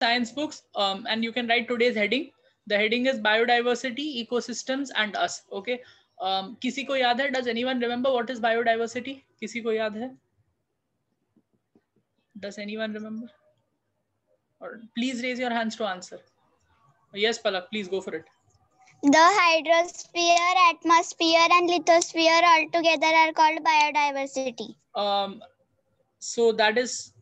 science books, and you can write today's heading. The heading is biodiversity, ecosystems and us. Okay. किसी को याद है? Does anyone remember what is biodiversity? किसी को याद है? Does anyone remember? Or please raise your hands to answer. Yes, Palak, please go for it. The hydrosphere, atmosphere and lithosphere altogether are called biodiversity. So that is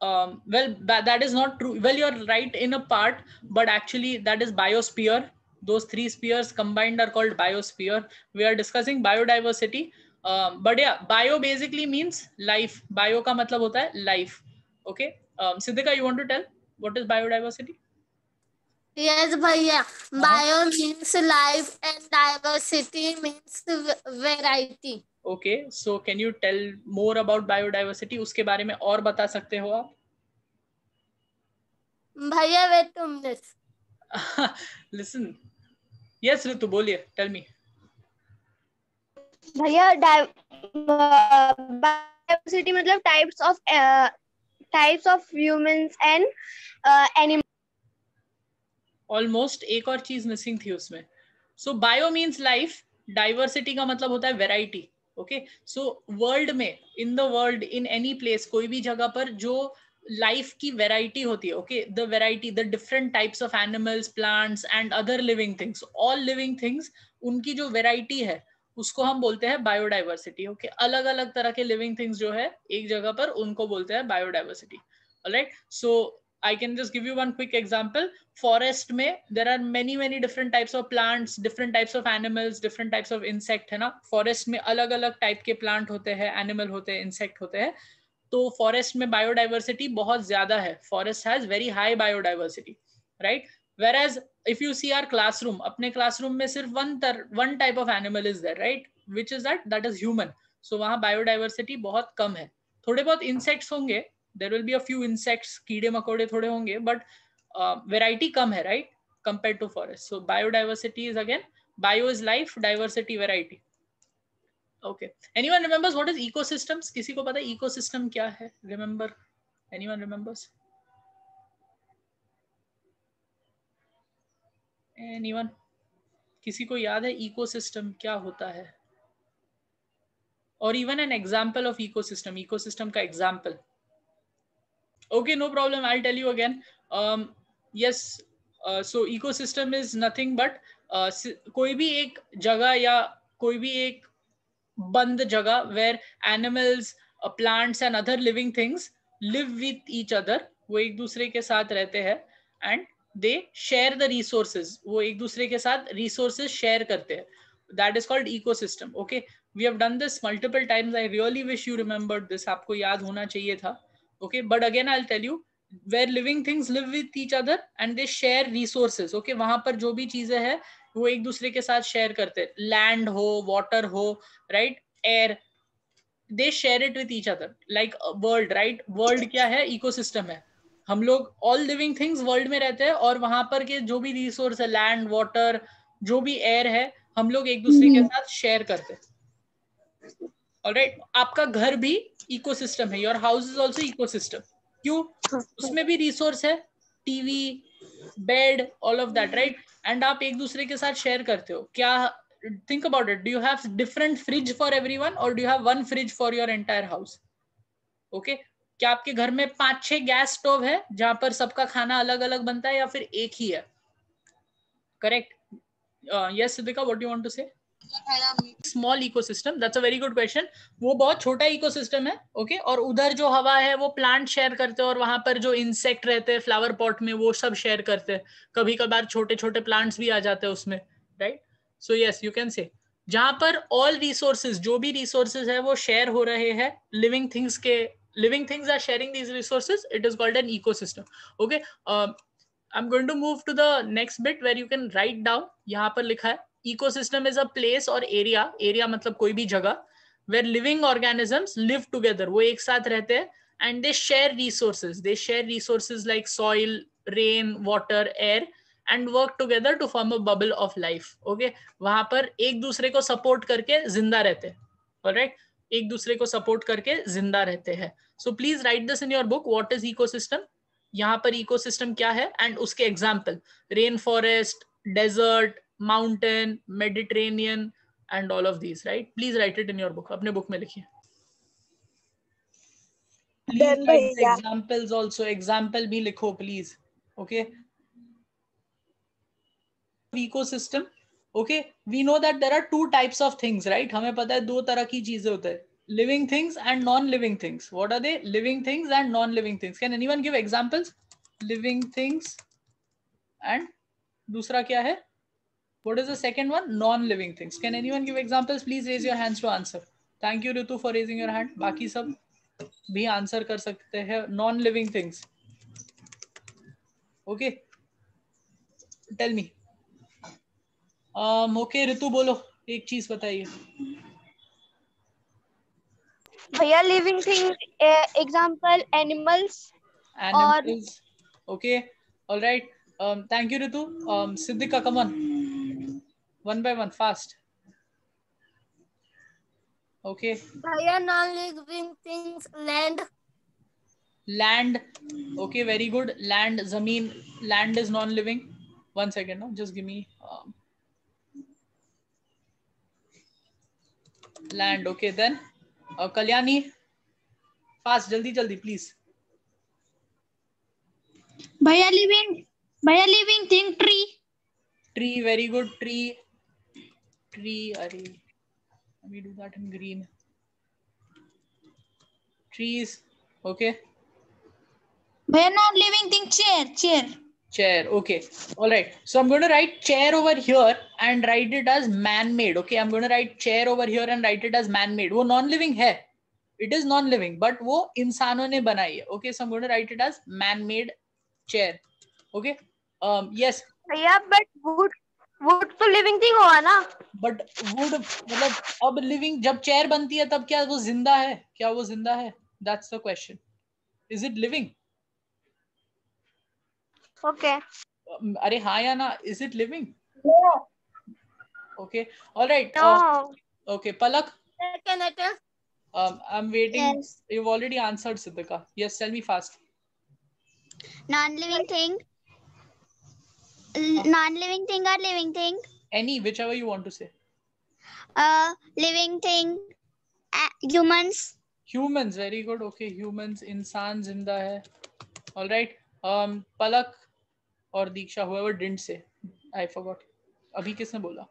well, that is not true. Well, you're right in a part, but actually that is biosphere. Those three spheres combined are called biosphere. We are discussing biodiversity, but yeah, bio basically means life. Bio का मतलब होता है life. Okay. Siddhika, you want to tell what is biodiversity? Yes, bhaiya. Bio means life and diversity means variety. Okay, so can you tell more about biodiversity? उसके बारे में और बता सकते हो आप? भैया wait 2 minutes. Listen. Yes, Ritu, बोलिए. Tell me. भैया biodiversity मतलब types of humans and animals. Almost एक और चीज मिसिंग थी उसमें. So bio means life. Diversity का मतलब होता है variety. Okay. So world में, in the world, in any place, कोई भी जगह पर जो life की variety होती है. Okay. The variety, the different types of animals, plants and other living things. All living things, उनकी जो variety है उसको हम बोलते हैं biodiversity. Okay. अलग अलग तरह के living things जो है एक जगह पर, उनको बोलते हैं biodiversity. Alright. So I can just give you one quick example. Forest में there are many different types of plants, different types of animals, different types of insect, है ना. Forest में अलग अलग type के plant होते हैं, animal होते हैं, insect होते हैं. तो forest में biodiversity बहुत ज़्यादा है. Forest has very high biodiversity, right? Whereas if you see our classroom, अपने classroom में सिर्फ one type of animal is there, right? Which is that is human. So वहाँ biodiversity बहुत कम है. थोड़े बहुत insects होंगे. There will be a few insects, कीड़े मकोड़े थोड़े होंगे, but variety कम है, right? Compared to forest. So biodiversity is again, bio is life, diversity variety. Okay. Anyone remembers what is ecosystems? किसी को पता है ecosystem क्या है? Remember? Anyone remembers? Anyone? किसी को याद है ecosystem क्या होता है? Or even an example of ecosystem. Ecosystem का example. Okay, no problem. I'll tell you again. Yes. So ecosystem is nothing but कोई भी एक जगह या कोई भी एक बंद जगह where animals, plants and other living things live with each other. वो एक दूसरे के साथ रहते हैं and they share the resources. वो एक दूसरे के साथ resources share करते हैं. That is called ecosystem. Okay, we have done this multiple times. I really wish you remembered this. आपको याद होना चाहिए था. Okay, but again I'll tell you, where living things live with each other and they share resources. Okay, वहां पर जो भी चीजें हैं वो एक दूसरे के साथ शेयर करते हैं. लैंड हो, वाटर हो, right, air, they share it with each other. Like world, right? World क्या है? इकोसिस्टम है. हम लोग ऑल लिविंग थिंग्स वर्ल्ड में रहते हैं और वहां पर के जो भी रिसोर्स है, लैंड, वाटर, जो भी एयर है, हम लोग एक दूसरे के साथ शेयर करते हैं. ऑलराइट, आपका घर भी इकोसिस्टम है. Your house is also ecosystem. क्यों? उसमें भी रिसोर्स है, TV, bed, all of that, right? And आप एक दूसरे के साथ शेयर करते हो. क्या, think about it, do you have different fridge for everyone or do you have one fridge for your entire house? Okay, क्या आपके घर में 5-6 गैस स्टोव है जहां पर सबका खाना अलग अलग बनता है या फिर एक ही है? Correct. Yes Siddhika, what do you want to say? Small ecosystem, that's a very good question. वो बहुत छोटा इकोसिस्टम है. ओके, और उधर जो हवा है वो प्लांट शेयर करते हैं और वहां पर जो इंसेक्ट रहते हैं फ्लावर पॉट में वो सब शेयर करते हैं. कभी कभार छोटे छोटे प्लांट्स भी आ जाते हैं उसमें, right? So yes, you can say जहां पर ऑल रिसोर्सेज, जो भी रिसोर्सेज है वो शेयर हो रहे हैं, लिविंग थिंग्स के, living things are sharing these resources, it is called an ecosystem. Okay, I'm going to move to the next bit where you can write down. यहाँ पर लिखा है ecosystem is a place or area. Area मतलब कोई भी जगह where living organisms live together. वो एक साथ रहते हैं and they share resources. They share resources like soil, rain, water, air and work together to form a bubble of life. Okay, वहाँ पर एक दूसरे को support करके जिंदा रहते हैं. Alright, एक दूसरे को support करके जिंदा रहते हैं. So please write this in your book. What is ecosystem? यहाँ पर इकोसिस्टम क्या है एंड उसके example, rain forest, desert, mountain, Mediterranean and all of these, right? Please write it in your book, अपने बुक में लिखिए. Please write the examples also. Example भी लिखो please. Okay. Ecosystem. Okay. We know that there are two types of things, right? हमें पता है दो तरह की चीजें होते हैं. Living things and non-living things. What are they? Living things and non-living things. Can anyone give examples? Living things and दूसरा क्या है? What is the second one? Non-living things. Can anyone give examples? Please raise your hands to answer. Thank you Ritu for raising your hand. बाकी सब भी answer कर सकते हैं. Non living things. Okay, tell me. Okay Ritu बोलो, एक चीज बताइए. भैया living thing example animals. Animals. Okay, alright. Thank you Ritu. Siddhika, come on, one by one, fast. Okay. भैया non living things, land. Land. Okay, very good. Land, जमीन. Land is non living. One second, no, just give me land. Okay, then Kalyani, fast, जल्दी जल्दी please. भैया living thing tree. Tree, very good. Tree. अरे, let me do that in green. Trees. Okay. भैया non living thing chair. Okay, all right. So I'm going to write chair over here and write it as man-made. Okay, I'm going to write chair over here and write it as man-made. वो non-living है. It is non-living, but वो इंसानों ने बनाई है. Okay, so I'm going to write it as man-made chair. Okay. Yes. भैया but wood तो living thing हुआ ना. बट वुड मतलब अब लिविंग जब चेयर बनती है तब क्या वो जिंदा है? क्या वो जिंदा है? That's the question. Is it living? Okay. अरे हाँ या ना, is it living? Okay, alright. Okay, Palak. I am waiting. You have already answered Siddhika. Yes, tell me fast. Non-living thing or living thing? Any, whichever you want to say. Living thing, humans, very good. Okay, humans, इंसान जिंदा है. All right. पलक और दीक्षा, whoever didn't say, I forgot. अभी किसने बोला?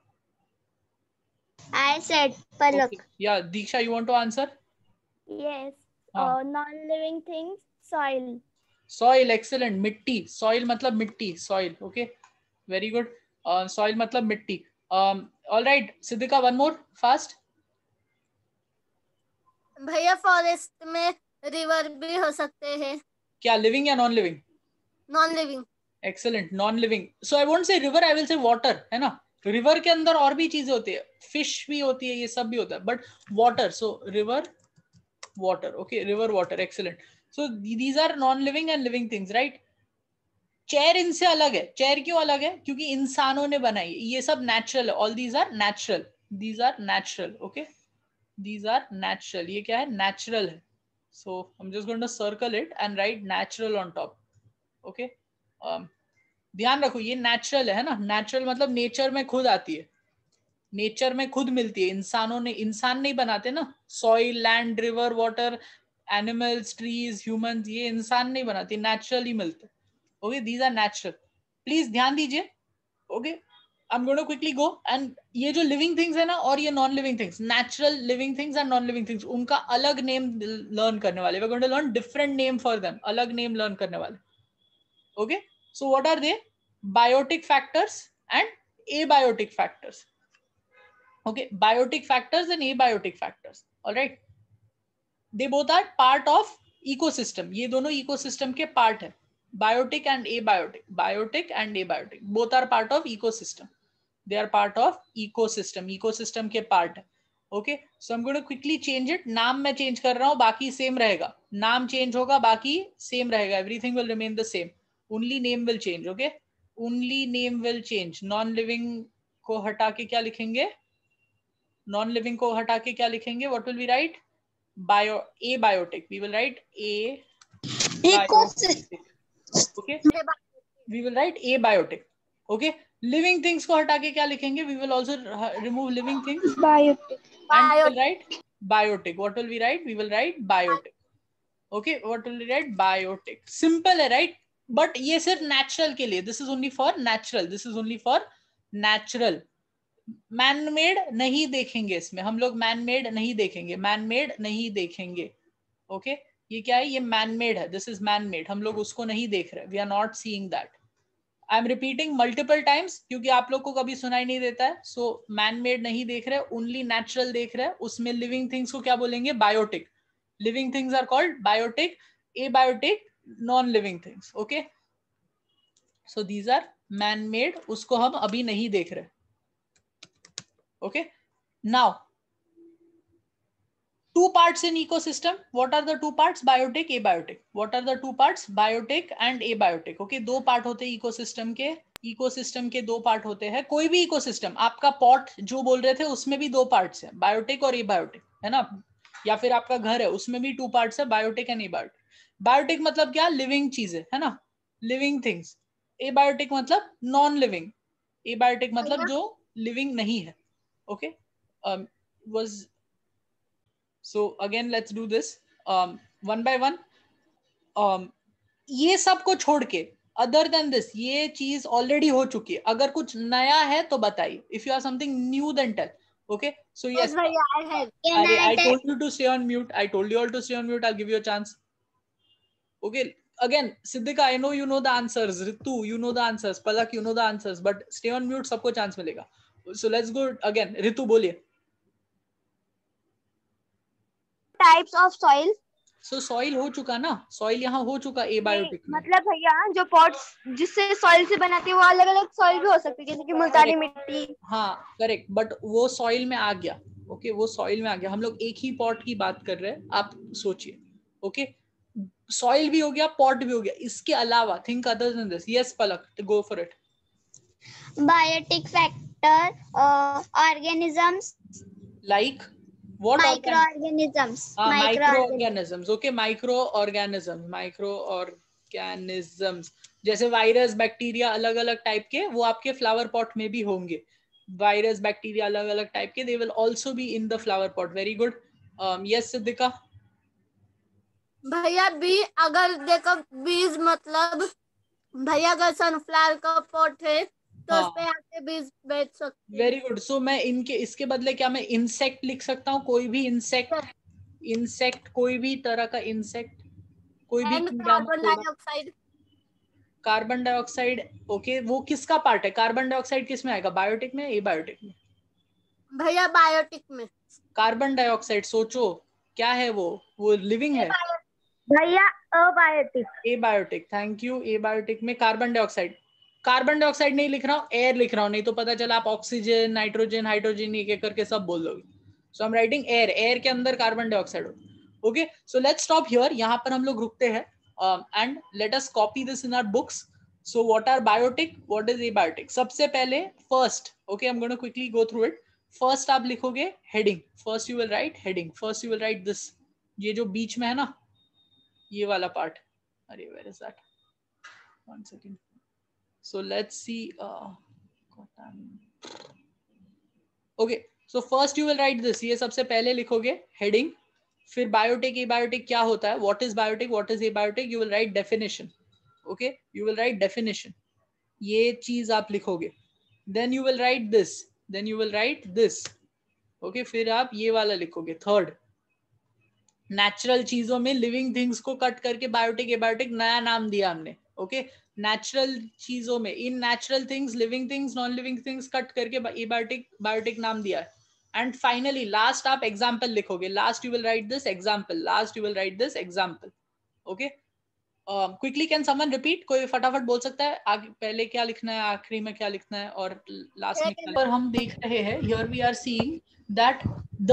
I said Palak. Okay. Yeah, Diksha, you want to answer? Yes. Non-living things, soil. Soil, excellent. मिट्टी. Soil मतलब मिट्टी. Soil. Okay. Very good. Soil मतलब मिट्टी. All right. Siddhika, one more. Fast. भैया forest में रिवर भी हो सकते हैं. क्या लिविंग या non living? Non living. Excellent. Non living. So I won't say river, I will say water, है ना. रिवर के अंदर और भी चीजें होती है, फिश भी होती है, ये सब भी होता है, but water. So river, water. Okay, river, water. Excellent. So these are non living and living things, right. Chair इनसे अलग है. चेयर क्यों अलग है? क्योंकि इंसानों ने बनाई है. ये सब नेचुरल है. All these are natural. These are natural. Okay, these are natural. ये क्या है? नेचुरल है. So I am just going to circle it and write natural on top. Okay, ध्यान रखो ये नेचुरल है ना. नेचुरल मतलब नेचर में खुद आती है, नेचर में खुद मिलती है. इंसानों ने, इंसान नहीं बनाते ना. Soil, land, river, water, animals, trees, humans, ये इंसान नहीं बनाते, नेचुरली मिलते. Okay, these are natural. Please ध्यान दीजिए. Okay, I am going to quickly go and ये जो लिविंग थिंग्स है ना और ये non living things, natural living things and non living things, उनका अलग नेम लर्न करने वाले. We are going to learn different name for them. अलग नेम लर्न करने वाले. Okay, so what are they? Biotic factors and abiotic factors. Okay, biotic factors and abiotic factors. All right, they both are part of ecosystem. ये दोनों ecosystem के part है. Biotic and abiotic. Biotic and abiotic both are part of ecosystem. They are part of ecosystem. Ecosystem के part है. Okay, so I'm going to quickly change it. नाम मैं change कर रहा हूँ, बाकी same रहेगा. नाम change होगा, बाकी same रहेगा. Everything will remain the same. Only name will change. Okay, only name will change. Non living को हटा के क्या लिखेंगे? Non living को हटा के क्या लिखेंगे? What will we write? Abiotic. We will write abiotic. Okay, we will write abiotic. Okay, living things को हटा के क्या लिखेंगे? We will also remove living things biotic. and we will write biotic. What will we write? We will write biotic. Okay, what will we write? Biotic. Simple है, right? But ये सिर्फ natural के लिए. This is only for natural. This is only for natural. Man made नहीं देखेंगे इसमें, हम लोग man made नहीं देखेंगे, man made नहीं देखेंगे. Okay, ये क्या है? ये man made है. This is man made. हम लोग उसको नहीं देख रहे. We are not seeing that. I am repeating multiple times क्योंकि आप लोग को कभी सुनाई नहीं देता है. सो मैन मेड नहीं देख रहे, ओनली नेचुरल देख रहे. उसमें लिविंग थिंग्स को क्या बोलेंगे? Biotic. Living things are called biotic, abiotic, non living things. Okay, so these are man made, उसको हम अभी नहीं देख रहे. Okay, now two parts in ecosystem. What are the two parts? Biotic, abiotic. What are the two parts? Biotic and abiotic. Okay, दो part होते हैं ecosystem के. इकोसिस्टम के दो पार्ट होते हैं. कोई भी इकोसिस्टम, आपका पॉट जो बोल रहे थे उसमें भी दो पार्ट्स हैं, बायोटिक और एबायोटिक, है ना? या फिर आपका घर है, उसमें भी टू पार्ट्स है, बायोटिक एंड एबायोटिक. बायोटिक मतलब क्या? लिविंग चीजें, है ना, लिविंग थिंग्स. एबायोटिक मतलब नॉन लिविंग. एबायोटिक मतलब जो लिविंग नहीं है. Okay, was so again let's do this one by one. ये सब को छोड़ के अदर देन दिस, ये चीज ऑलरेडी हो चुकी है. अगर कुछ नया है तो बताइए. If you are something new then tell. Okay, so yes, I told you to stay on mute. I told you all to stay on mute. I'll give you a chance. Okay, again Siddhika, I know you know the answers. Ritu, you know the answers. Palak, you know the answers, but stay on mute, सबको chance मिलेगा. So let's go again. Ritu बोलिए. Types of soil. So soil हो चुका ना, soil यहाँ हो चुका abiotic में. मतलब भैया जो पॉट्स जिससे सॉइल से बनाते हैं वो अलग अलग सॉइल भी हो सकती है, जैसे कि मुल्तानी मिट्टी. हाँ करेक्ट, बट वो सॉइल में आ गया. ओके, वो सॉइल में आ गया. हम लोग एक ही पॉट की बात कर रहे हैं, आप सोचिए. ओके, सॉइल भी हो गया, पॉट भी हो गया. इसके अलावा think other than this. Yes Palak, go for it. Biotic factor, organisms like what? Microorganisms. Microorganisms. Okay, microorganisms. जैसे वायरस, बैक्टीरिया अलग अलग टाइप के, वो आपके फ्लावर पॉट में भी होंगे. वायरस, बैक्टीरिया अलग अलग टाइप के, they will also be in the flower pot. Very good. Yes Siddhika. भैया बी, अगर देखो बीज मतलब भैया अगर सनफ्लावर का पॉट है तो उस पे आके बीज बेच सकते हैं. Very good. सो मैं इनके इसके बदले क्या मैं इंसेक्ट लिख सकता हूँ? कोई भी इंसेक्ट कोई भी तरह का इंसेक्ट, कोई भी carbon dioxide. Carbon dioxide. Okay, वो किसका पार्ट है? कार्बन डाइऑक्साइड किस में आएगा? बायोटिक में, एबायोटिक में? भैया बायोटिक में. कार्बन डाइऑक्साइड सोचो क्या है? वो लिविंग है भैया. Abiotic. Abiotic. Thank you. Abiotic में कार्बन डाइऑक्साइड. कार्बन डाइऑक्साइड नहीं लिख रहा हूँ, एयर लिख रहा हूँ, नहीं तो पता चला आप ऑक्सीजन, नाइट्रोजन, हाइड्रोजन एक एक करके सब बोल दोगे. So I am writing air. Air के अंदर कार्बन डाइऑक्साइड हो. Okay, so let's stop here. यहाँ पर हम लोग रुकते हैं and let us copy this in our books. So what are biotic, what is abiotic? सबसे पहले first, okay, I am going to quickly go through it. First आप लिखोगे heading. First you will write heading. First you will write this, ये जो बीच में है ना, ये वाला पार्ट. अरे where is that? One second. So let's see. Okay, so first you will write this. ये सबसे पहले लिखोगे heading. फिर बायोटिक, एबायोटिक क्या होता है? What is biotic? What is abiotic? You will write definition. Okay, you will write definition. ये चीज आप लिखोगे. Then you will write this. Then you will write this. Okay, फिर आप ये वाला लिखोगे. Third, नेचुरल चीजों में लिविंग थिंग्स को कट करके बायोटिक, एबायोटिक नया नाम दिया हमने. ओके, नेचुरल चीजों में, in natural things, living things, non living things cut करके एबायोटिक, बायोटिक नाम दिया है. एंड फाइनली लास्ट आप एग्जाम्पल लिखोगे. Last you will write this example. Last you will write this example. Okay, quickly can someone repeat? कोई फटाफट बोल सकता है आगे पहले क्या लिखना है, आखिरी में क्या लिखना है और लास्ट में क्या? पर हम देख रहे हैं, here we are seeing that the,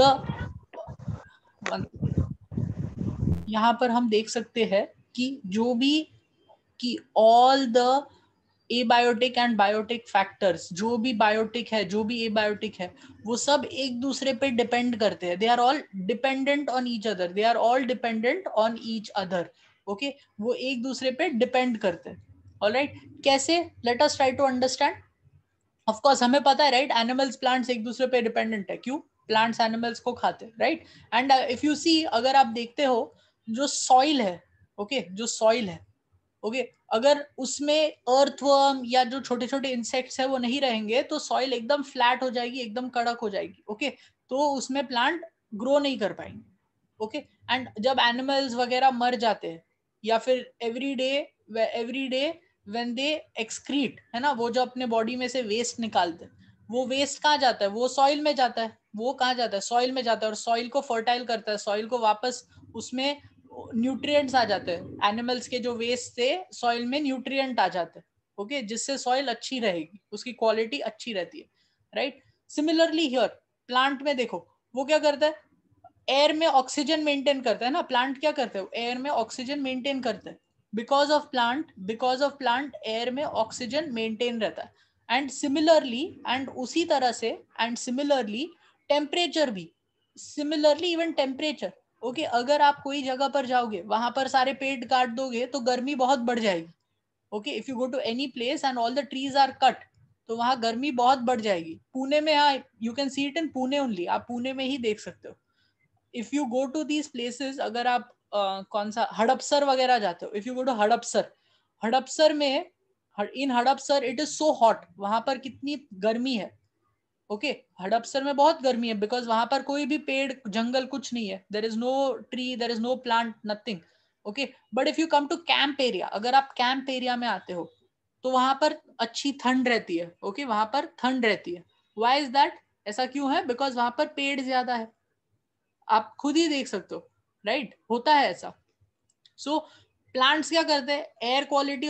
यहाँ पर हम देख सकते हैं कि जो भी कि all the abiotic and biotic factors, जो भी बायोटिक है, जो भी एबायोटिक है, वो सब एक दूसरे पे डिपेंड करते हैं. They are all dependent on each other. They are all dependent on each other. Okay वो एक दूसरे पे डिपेंड करते हैं. ऑलराइट, कैसे? Let us try to understand. Of course हमें पता है राइट, एनिमल्स प्लांट्स एक दूसरे पे डिपेंडेंट है. क्यों? प्लांट्स एनिमल्स को खाते हैं right. And if you see, अगर आप देखते हो जो सॉइल है, ओके जो सॉइल है, ओके अगर उसमें अर्थवर्म या जो छोटे छोटे इंसेक्ट्स है वो नहीं रहेंगे तो सॉइल एकदम फ्लैट हो जाएगी, एकदम कड़क हो जाएगी. ओके तो उसमें प्लांट ग्रो नहीं कर पाएंगे. ओके एंड जब एनिमल्स वगैरह मर जाते हैं या फिर every day when they excrete, है ना, वो जो अपने बॉडी में से वेस्ट निकालते हैं, वो वेस्ट कहाँ जाता है? वो सॉइल में जाता है. वो कहाँ जाता है? सॉइल में जाता है. और सॉइल को फर्टाइल करता है, सॉइल को वापस उसमें न्यूट्रिएंट्स आ जाते हैं. एनिमल्स के जो वेस्ट से सॉइल में न्यूट्रिएंट आ जाते हैं. ओके जिससे सॉइल अच्छी रहेगी, उसकी क्वालिटी अच्छी रहती है. राइट. सिमिलरली हियर प्लांट में देखो वो क्या करता है, एयर में ऑक्सीजन मेंटेन करता है ना. प्लांट क्या करते हैं? एयर में ऑक्सीजन मेंटेन करते हैं. बिकॉज ऑफ प्लांट एयर में ऑक्सीजन मेंटेन रहता है. एंड सिमिलरली, एंड उसी तरह से, एंड सिमिलरली टेम्परेचर भी, सिमिलरली इवन टेम्परेचर. ओके अगर आप कोई जगह पर जाओगे, वहां पर सारे पेड़ काट दोगे तो गर्मी बहुत बढ़ जाएगी. Okay if you go to any place and all the trees are cut, तो वहां गर्मी बहुत बढ़ जाएगी. पुणे में, हाँ you can see it in Pune only, आप पुणे में ही देख सकते हो. If you go to these places, अगर आप कौन सा हड़पसर वगैरह जाते हो, if you go to Hadapsar में, in Hadapsar it is so hot, वहां पर कितनी गर्मी है. ओके हड़पसर में बहुत गर्मी है बिकॉज वहां पर कोई भी पेड़ जंगल कुछ नहीं है. There is no tree, there is no plant, nothing. Okay but if you come to camp area, अगर आप कैंप एरिया में आते हो तो वहां पर अच्छी ठंड रहती है. ओके वहां पर ठंड रहती है. Why is that? ऐसा क्यों है? बिकॉज वहां पर पेड़ ज्यादा है. आप खुद ही देख सकते हो राइट, होता है ऐसा. सो प्लांट्स क्या करते हैं? एयर क्वालिटी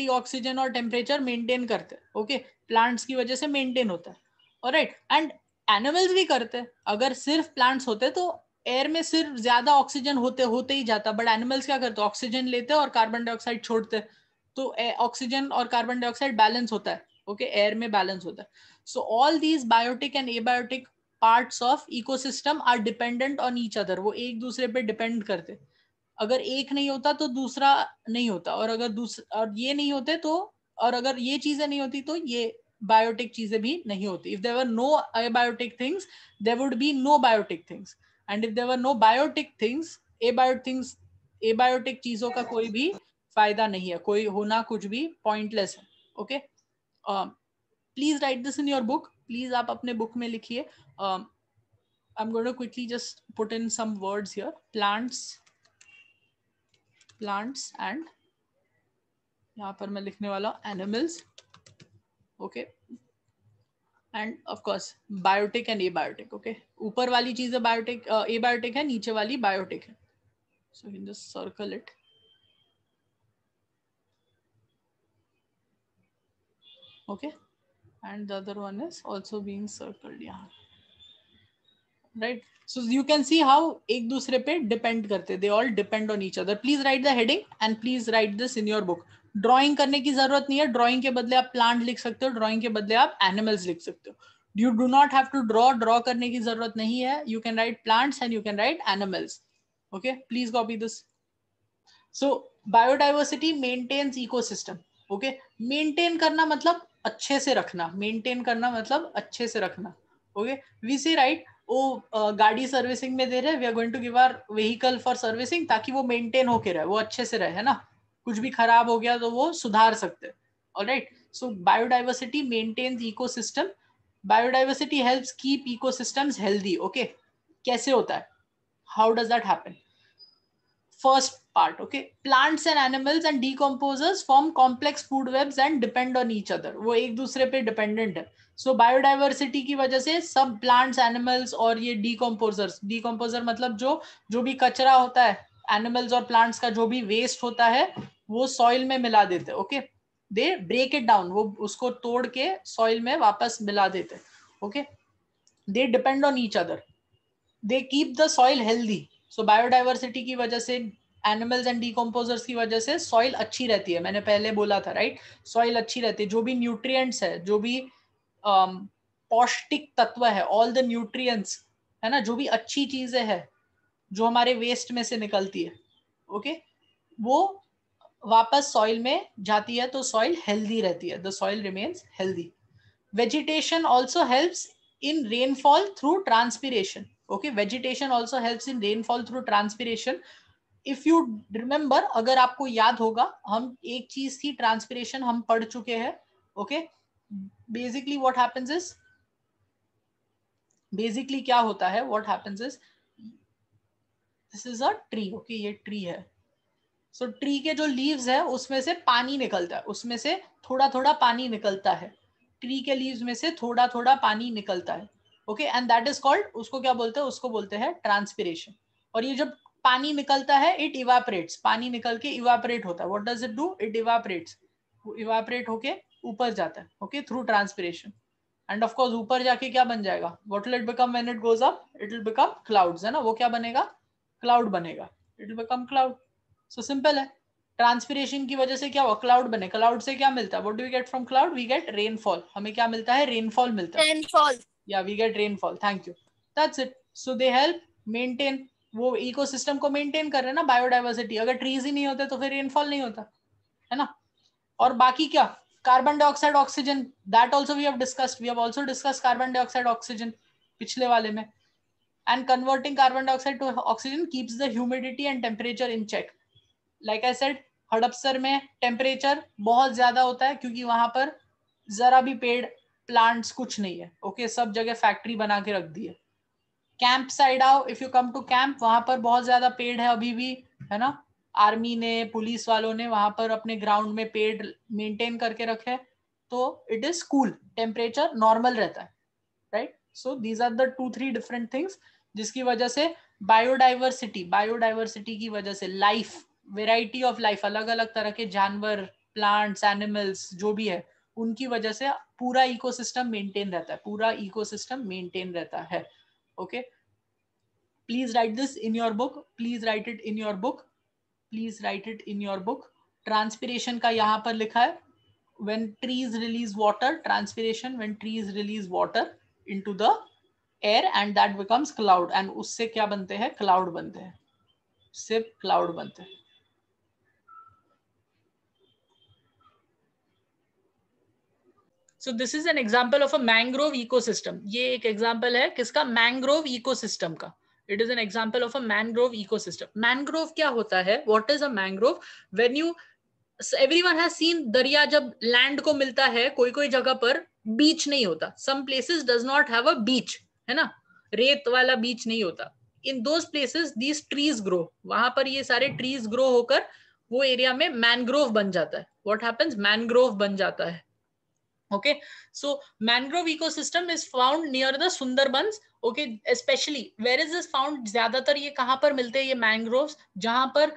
ऑक्सीजन और टेम्परेचर मेंटेन करते हैं. ओके प्लांट्स की वजह से मेंटेन होता है. ऑलराइट एंड एनिमल्स भी करते हैं. अगर सिर्फ प्लांट्स होते तो एयर में सिर्फ ज्यादा ऑक्सीजन होते ही जाता. बट एनिमल्स क्या करते हैं? ऑक्सीजन लेते हैं और कार्बन डाइऑक्साइड छोड़ते हैं. तो ऑक्सीजन और कार्बन डाइऑक्साइड बैलेंस होता है. ओके एयर में बैलेंस होता है. So all these biotic and abiotic parts of ecosystem are dependent on each other. वो एक दूसरे पे डिपेंड करते. अगर एक नहीं होता तो दूसरा नहीं होता, और अगर दूसरा और ये नहीं होते तो, और अगर ये चीजें नहीं होती तो ये बायोटिक चीजें भी नहीं होती. If there were no abiotic things, there would be no biotic things. And if there were no biotic things, abiotic चीजों का कोई भी फायदा नहीं है, कोई होना कुछ भी पॉइंटलेस है. Okay please right this in your book. Please आप अपने बुक में लिखिए. I'm going to quickly just put in some words here. Plants and यहाँ पर मैं लिखने वाला animals. Okay. And of course biotic and abiotic. Okay. ऊपर वाली चीज़ biotic, abiotic है, नीचे वाली biotic है. So you can just circle it. Okay. And the other one is also being circled यहाँ. Right. So you can see how एक दूसरे पे depend करते. They all depend on each other. Please write the heading and please write this in your book. Drawing करने की जरूरत नहीं है. ड्राइंग के बदले आप प्लांट लिख सकते हो, ड्राइंग के बदले आप एनिमल्स लिख सकते हो. You do not have to draw करने की जरूरत नहीं है. You can write plants and you can write animals. Okay, please copy this. So biodiversity maintains ecosystem. Okay, maintain करना मतलब अच्छे से रखना. maintain करना मतलब अच्छे से रखना. Okay, we say right, गाड़ी सर्विसिंग में दे रहे हैं, we are going to give our vehicle for servicing, ताकि वो मेंटेन होके रहे, वो अच्छे से रहे, है ना. कुछ भी खराब हो गया तो वो सुधार सकते हैं. Alright. So biodiversity maintains ecosystem. Biodiversity helps keep ecosystems healthy. Okay कैसे होता है? How does that happen? First part, okay, plants and animals and decomposers form complex food webs and depend on each other. वो एक दूसरे पे dependent है. So biodiversity की वजह से सब plants, animals और ये decomposer मतलब जो भी कचरा होता है animals और plants का, जो भी waste होता है वो soil में मिला देते हैं. Okay, they break it down, वो उसको तोड़ के soil में वापस मिला देते हैं. Okay, they depend on each other, they keep the soil healthy. So biodiversity की वजह से, एनिमल्स एंड डिकम्पोजर्स की वजह से सॉइल अच्छी रहती है. मैंने पहले बोला था राइट, सॉइल अच्छी रहती है. जो भी न्यूट्रिएंट्स है, जो भी पौष्टिक तत्व है, ऑल द न्यूट्रिएंट्स, है ना, जो भी अच्छी चीजें है जो हमारे वेस्ट में से निकलती है, ओके, वो वापस सॉइल में जाती है तो सॉइल हेल्दी रहती है, the soil remains healthy. Vegetation also helps in rainfall through transpiration. Okay, vegetation also helps in rainfall through transpiration. If you remember, अगर आपको याद होगा, हम एक चीज थी ट्रांसपिरेशन, हम पढ़ चुके हैं. Okay, basically what happens is, basically क्या होता है, what happens is, this is a tree. Okay, ये ट्री है. सो ट्री के जो लीव्स है उसमें से पानी निकलता है, उसमें से थोड़ा थोड़ा पानी निकलता है, ट्री के लीव्स में से थोड़ा थोड़ा पानी निकलता है. Okay, and that is called, उसको क्या बोलते हैं, उसको बोलते हैं ट्रांसपिरेशन. और ये जब पानी निकलता है, इट इवापरेट्स, पानी निकल के इवापरेट होता है. What does it do, it evaporates, evaporate होके ऊपर जाता है. Okay, through transpiration. And of course ऊपर जाके क्या बन जाएगा, what will it become when it goes up, it will become clouds, है ना. वो क्या बनेगा, क्लाउड बनेगा, it will become cloud. So simple है. ट्रांसपिरेशन की वजह से क्या हुआ, क्लाउड बने. क्लाउड से क्या मिलता है, what do we get from cloud, we get rainfall. हमें क्या मिलता है, रेनफॉल मिलता है. रेनफॉल, या we get rainfall. Thank you, that's it. So they help maintain, वो इकोसिस्टम को मेंटेन कर रहे हैं ना, बायोडाइवर्सिटी. अगर ट्रीज ही नहीं होते तो फिर रेनफॉल नहीं होता, है ना. और बाकी क्या, carbon dioxide, oxygen, that also we have discussed. We have also discussed carbon dioxide, oxygen पिछले वाले में. And converting carbon dioxide to oxygen keeps the humidity and temperature in check. Like I said, Hadapsar में temperature बहुत ज्यादा होता है क्योंकि वहां पर जरा भी पेड़ प्लांट्स कुछ नहीं है. ओके, सब जगह फैक्ट्री बना के रख दी है. कैंप साइड आओ, if you come to camp, वहां पर बहुत ज्यादा पेड़ है अभी भी, है ना. आर्मी ने, पुलिस वालों ने वहां पर अपने ग्राउंड में पेड़ मेंटेन करके रखे, तो it is cool, temperature normal रहता है, right. So these are the 2-3 different things जिसकी वजह से बायोडाइवर्सिटी, बायोडाइवर्सिटी की वजह से लाइफ, वेराइटी ऑफ लाइफ, अलग अलग तरह के जानवर, प्लांट्स, एनिमल्स जो भी है, उनकी वजह से पूरा इकोसिस्टम मेंटेन रहता है, पूरा इकोसिस्टम मेंटेन रहता है. Okay, please right this in your book, please write it in your book, please write it in your book. Transpiration का यहाँ पर लिखा है, when trees release water, transpiration, when trees release water into the air and that becomes cloud, and उससे क्या बनते हैं, cloud बनते हैं, सिर्फ क्लाउड बनते हैं. So this is an example of a mangrove ecosystem. ये एक example है किसका, mangrove ecosystem का. It is an example of a mangrove ecosystem. Mangrove क्या होता है, what is a mangrove? When you, everyone has seen, दरिया जब लैंड को मिलता है, कोई कोई जगह पर बीच नहीं होता. Some places does not have a beach, है ना, रेत वाला बीच नहीं होता. In those places these trees grow. वहां पर ये सारे trees grow होकर वो एरिया में मैनग्रोव बन जाता है. What happens, मैनग्रोव बन जाता है. Okay, so mangrove ecosystem is found near the Sundarbans. Okay, especially where is this found, ज्यादातर ये कहां पर मिलते हैं ये मैंग्रोव्स, जहां पर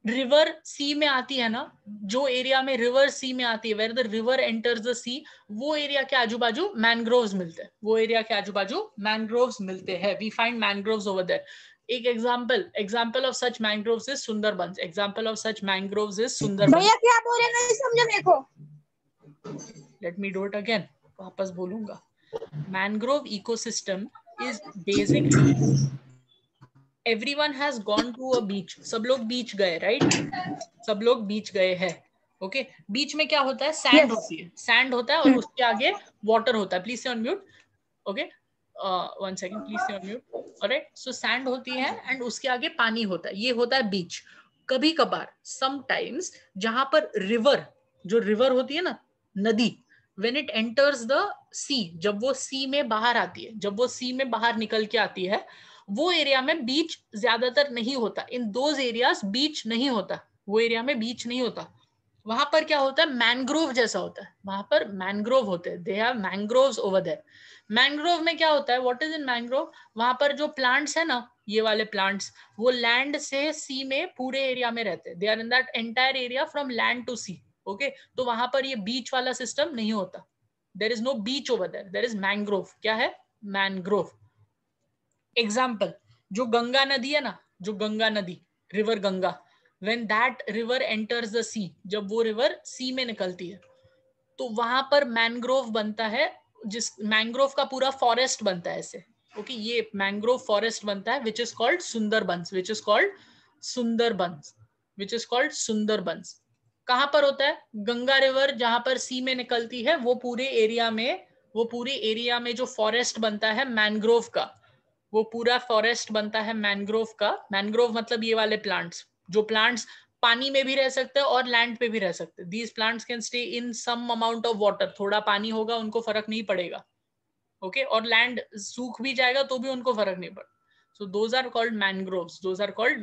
रिवर सी में आती है ना, जो एरिया में रिवर सी में आती है, where the river enters the sea, वो एरिया के आजू बाजू मैंग्रोव्स मिलते हैं, वो एरिया के आजू बाजू मैंग्रोव्स मिलते हैं. We find mangroves over there. एक example of such mangroves is Sundarbans. Example of such mangroves is Sundarbans. भैया क्या बोल रहे हैं, नहीं समझा मेरे को. Let me do it again. वापस बोलूंगा. Mangrove ecosystem is basically, everyone has gone to a beach. सब लोग बीच गए, right? सब लोग बीच गए हैं. Okay, बीच में क्या होता है, सैंड होती है, सैंड होता है और उसके आगे वाटर होता है. Please stay on mute. Okay, 1 second, please stay on mute. Alright, so sand होती है एंड उसके आगे पानी होता है, ये होता है बीच. कभी कभार, समटाइम्स, जहां पर रिवर, जो रिवर होती है ना, नदी, when it enters the sea, जब वो सी में बाहर आती है, जब वो सी में बाहर निकल के आती है, वो एरिया में बीच ज्यादातर नहीं होता. इन दोज एरियाज बीच नहीं होता, वो एरिया में बीच नहीं होता. वहां पर क्या होता है, मैंग्रोव जैसा होता है, वहां पर मैंग्रोव होते हैं. They have mangroves over there. Mangrove में क्या होता है, व्हाट इज इन मैंग्रोव, वहां पर जो प्लांट्स है ना, ये वाले प्लांट्स, वो लैंड से सी में पूरे एरिया में रहते हैं. They are in that entire area from land to sea. Okay, तो वहां पर ये बीच वाला सिस्टम नहीं होता. There is no beach over there, there is mangrove. क्या है, मैंग्रोव. एग्जाम्पल, जो गंगा नदी है ना, जो गंगा नदी, river Ganga, when that river enters the sea, जब वो रिवर सी में निकलती है, तो वहां पर मैंग्रोव बनता है, जिस मैंग्रोव का पूरा फॉरेस्ट बनता है ऐसे. ओके, ये मैंग्रोव फॉरेस्ट बनता है, which is called Sundarbans, which is called Sundarbans, which is called Sundarbans. कहां पर होता है? गंगा रिवर जहां पर सी में निकलती है वो पूरे एरिया में जो फॉरेस्ट बनता है मैनग्रोव का, वो पूरा फॉरेस्ट बनता है मैनग्रोव का। मैनग्रोव मतलब ये वाले प्लांट्स, जो प्लांट्स पानी में भी रह सकते हैं और लैंड पे भी रह सकते हैं। These plants can stay in some amount of water, थोड़ा पानी होगा उनको फर्क नहीं पड़ेगा, ओके, और लैंड सूख भी जाएगा तो भी उनको फर्क नहीं पड़ेगा। So those are called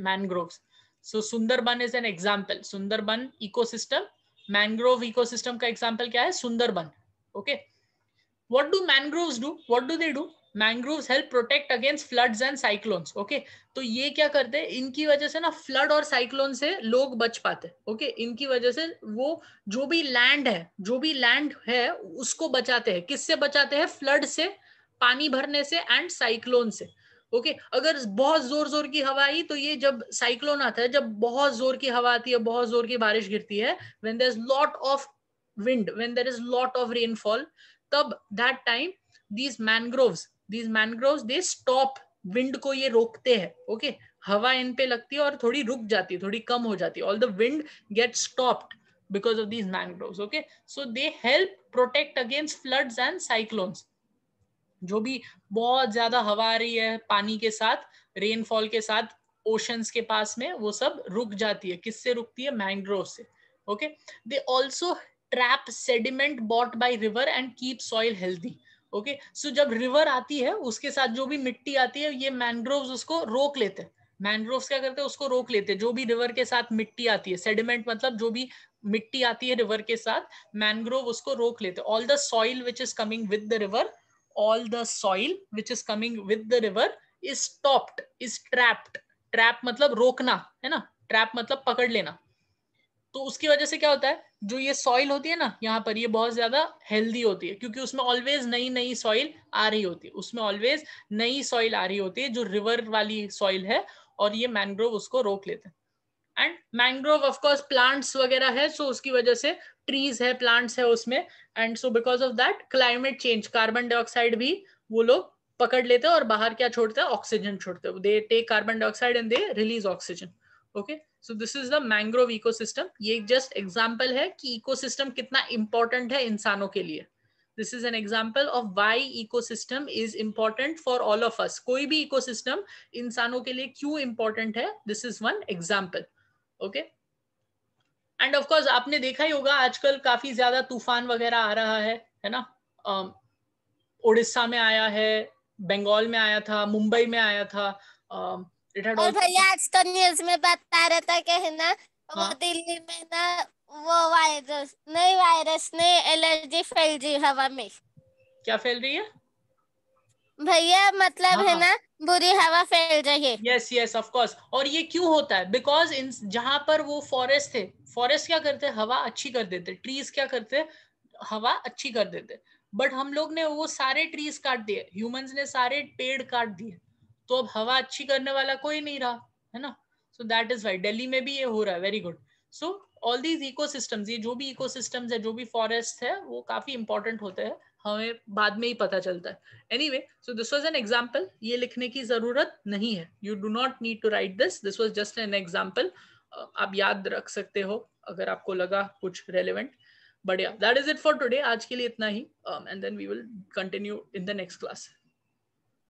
mangroves. So Sundarban is an example, Sundarban ecosystem. Mangrove ecosystem का एग्जाम्पल क्या है? Sundarban, okay. What do mangroves do? What do they do? Mangroves help protect against floods and cyclones. Okay, तो ये क्या करते हैं? इनकी वजह से ना फ्लड और साइक्लोन से लोग बच पाते हैं। ओके, इनकी वजह से वो जो भी लैंड है उसको बचाते हैं। किससे बचाते हैं? फ्लड से, पानी भरने से एंड साइक्लोन से। ओके, अगर बहुत जोर की हवा आई तो ये जब साइक्लोन आता है, जब बहुत जोर की हवा आती है, बहुत जोर की बारिश गिरती है, when there is lot of wind, when there is lot of rainfall, तब that time these mangroves they stop, wind को ये रोकते हैं। ओके, हवा इन पे लगती है और थोड़ी रुक जाती है, थोड़ी कम हो जाती है। all the wind gets stopped because of these mangroves. Okay, so they help protect against floods and cyclones. जो भी बहुत ज्यादा हवा आ रही है पानी के साथ, रेनफॉल के साथ, ओशंस के पास में, वो सब रुक जाती है। किससे रुकती है? मैंग्रोव से। Okay, they also trap sediment brought by river and keep soil healthy. Okay, so जब रिवर आती है उसके साथ जो भी मिट्टी आती है, ये मैंग्रोव्स उसको रोक लेते हैं। मैंग्रोव्स क्या करते हैं? उसको रोक लेते हैं। जो भी रिवर के साथ मिट्टी आती है, सेडिमेंट मतलब जो भी मिट्टी आती है रिवर के साथ, मैंग्रोव उसको रोक लेते हैं। All the soil which is coming with the river, all the soil which is coming with the river is stopped, is trapped. Trap मतलब रोकना है ना, ट्रैप मतलब पकड़ लेना। तो उसकी वजह से क्या होता है? जो ये सॉइल होती है ना यहाँ पर, ये बहुत ज्यादा हेल्दी होती है, क्योंकि उसमें ऑलवेज नई सॉइल आ रही होती है, उसमें ऑलवेज नई सॉइल आ रही होती है जो रिवर वाली सॉइल है, और ये मैंग्रोव उसको रोक लेते हैं। And mangrove of course plants वगैरह है, सो उसकी वजह से ट्रीज है, प्लांट्स है उसमें, and so because of that climate change, carbon dioxide भी वो लोग पकड़ लेते हैं और बाहर क्या छोड़ते हैं? ऑक्सीजन छोड़ते हैं। They take carbon dioxide and they release oxygen. Okay, so this is the mangrove ecosystem. ये जस्ट एग्जांपल है कि इकोसिस्टम कितना इंपॉर्टेंट है इंसानों के लिए। This is an example of why ecosystem is important for all of us. कोई भी इकोसिस्टम इंसानों के लिए क्यों इंपॉर्टेंट है, this is one example. Okay, and of course आपने देखा ही होगा आजकल काफी ज्यादा तूफान वगैरह आ रहा है ना। उड़ीसा में आया है, बंगाल में आया था, मुंबई में आया था। और भैया आज तो न्यूज में बता रहा था कि है ना, वो दिल्ली में ना वो वायरस ने एलर्जी फैल रही हवा में। क्या फैल रही है भैया? मतलब है ना, बुरी हवा फैल रही है। Yes of course. और ये क्यों होता है? बिकॉज इन जहां पर वो फॉरेस्ट थे, फॉरेस्ट क्या करते हैं? हवा अच्छी कर देते। ट्रीज क्या करते हैं? हवा अच्छी कर देते। बट हम लोग ने वो सारे ट्रीज काट दिए, ह्यूमंस ने सारे पेड़ काट दिए, तो अब हवा अच्छी करने वाला कोई नहीं रहा, है ना। So that is why Delhi में भी ये हो रहा है। Very good. So all these ecosystems, ये जो भी इकोसिस्टम्स है, जो भी फॉरेस्ट है, वो काफी इंपॉर्टेंट होते हैं, हमें बाद में ही पता चलता है। Anyway, so this was an example. ये लिखने की जरूरत नहीं है, you do not need to write this was just an example. आप याद रख सकते हो अगर आपको लगा कुछ relevant. But yeah, that is it for today. आज के लिए इतना ही, and then we will continue in the next class.